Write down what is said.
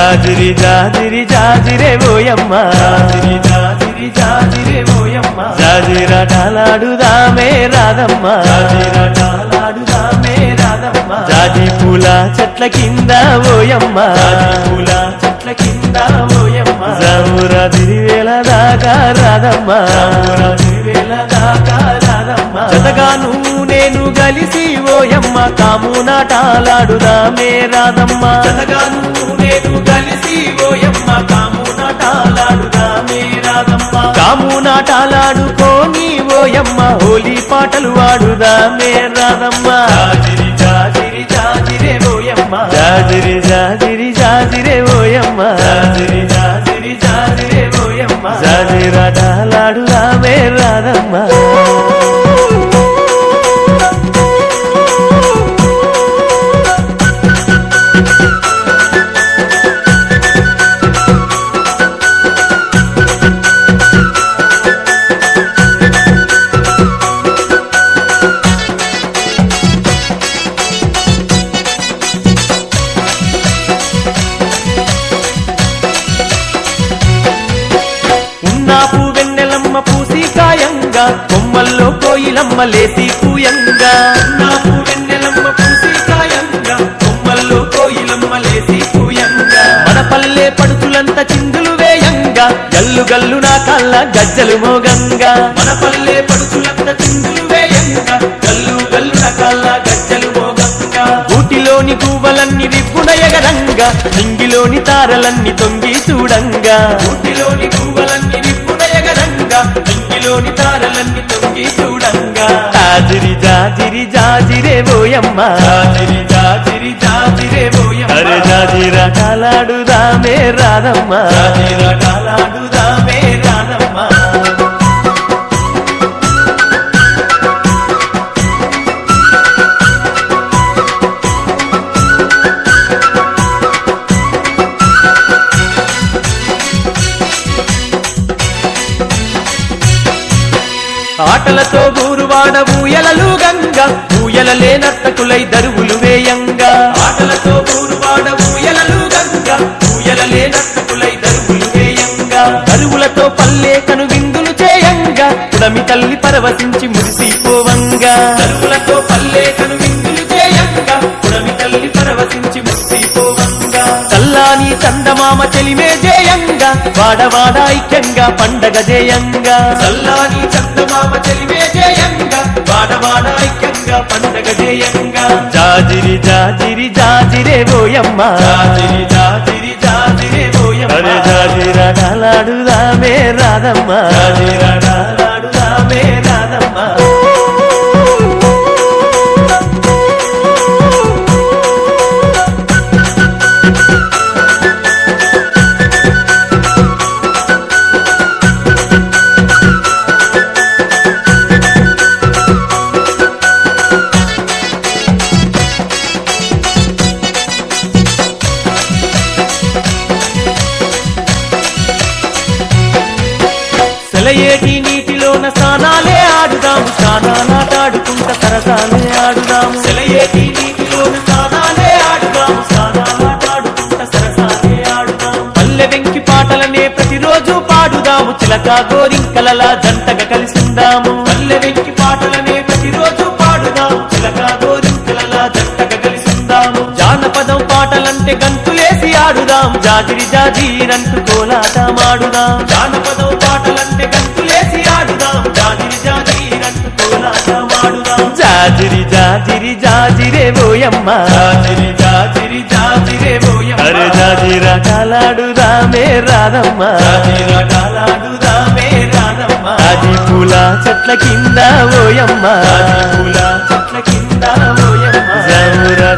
జాజిరి జాజిరి జాజిరే ఓయమ్మ జాజిరి జాజిరి జాజిరే ఓయమ్మ జాజిరాటలాడుదామే రాధమ్మ జాజిరాటలాడుదామే రాధమ్మ జాజి పూల చెట్ల కింద ఓయమ్మ జాజి పూల చెట్ల కింద ఓయమ్మ జామురా తిరివేల దాకా రాధమ్మ జామురా తిరివేల దాకా రాధమ్మ జతగాను నేను గలిసి ఓయమ్మ కామునాటాలాడుదామే రాధమ్మ జతగాను నేను గలిసి ఓయమ్మ కామునాటాలాడుదామే రాధమ్మ కామునాటాలాడుకోని ఓయమ్మ హోలీ పాటలు వాడుదామే రాధమ్మ జాజిరి జాజిరి జాజిరే ఓయమ్మ జాజిరి జాజిరి జాజిరే ఓయమ్మ జాజిరి జాజిరి జాజిరే ఓయమ్మ జాజిరాటలాడుదామే రాధమ్మ వెన్నెలమ్మ పూసి కాయంగా కొమ్మల్లో కోయిలమ్మ లేసి పూయంగా నాపు వెన్నెలమ్మ పూసి కాయంగా కొమ్మల్లో కోయిలమ్మ లేసి పూయంగా మన పల్లె పడుచులంత చిందులు వేయంగా గల్లు గల్లు నా కళ్ళ గజ్జలు మోగంగా మన పల్లె పడుచులంత చిందులు వేయంగా గల్లు గల్లు నా కళ్ళ గజ్జలు మోగంగా ఊటిలోని గువ్వలన్నీ రిప్పున ఎగరంగా నింగిలోని తారలన్నీ తొంగి చూడంగా ఊటిలోని గువ్వలన్నీ ఇంగిలోని తారలన్నీ తొంగి చూడంగా జాజిరి జాజిరి జాజిరే ఓయమ్మ జాజిరి జాజిరి జాజిరే ఓయమ్మ అరే జాజిరాటలాడుదామే రాధమ్మ జాజిరాటలాడుదామే రాధమ్మ ఆటలతో ఊరువాడ ఊయలలు గంగా ఊయలలే నర్తకులై దరువులు వేయంగా ఆటలతో ఊరువాడ ఊయలలు గంగా ఊయలలే నర్తకులై దరువులు వేయంగా దరువులతో పల్లె కను విందులు చేయంగా పుడమి తల్లి పరవశించి మురిసిపోవంగా దరువులతో పల్లె కను విందులు చేయంగా పుడమి తల్లి పరవశించి మురిసిపోవంగా చల్లాని చందమామ చెలిమే జేయంగా వాడవాడ ఐక్యంగా పండగ జేయంగా చల్లాని చందమామ చెలిమే జేయంగా వాడవాడ ఐక్యంగా పండగ జేయంగా జాజిరి జాజిరి జాజిరే ఓయమ్మ జాజిరి జాజిరి జాజిరే ఓయమ్మ అరే జాజిరాటలాడుదామే రాధమ్మ జాజిరాటలాడుదామే రాధమ్మ సెలయేటి నీటిలోన స్నానాలే ఆడుదాము స్నానాలాటాడుకుంట సరసాలే ఆడుదాము సెలయేటి నీటిలోన స్నానాలే ఆడుదాము స్నానాలాటాడుకుంట సరసాలే ఆడుదాము పల్లె వెంకి పాటలనే ప్రతిరోజు పాడుదాము చిలక గోరింకలలా జంటగా కలిసిందాము పల్లె వెంకి పాటలనే ప్రతిరోజు పాడుదాము చిలక గోరింకలలా జంటగా కలిసిందాము జానపదం పాటలంటే గంతులేసి ఆడుదాం జాజిరి జాజిరంటూ కోలాటమాడుదాం జానపదం పాటలంటే గంతులేసి ఆడుదాం జాజిరి జాజిరంటూ కోలాటమాడుదాం జాజిరి జాజిరి జాజిరే ఓయమ్మ జాజిరి జాజిరి జాజిరే ఓయమ్మ అరే జాజిరాటలాడుదామే రాధమ్మ జాజిరాటలాడుదామే రాధమ్మ జాజి పూల చెట్ల కింద ఓయమ్మ జాజి పూల చెట్ల కింద ఓయమ్మ జామురా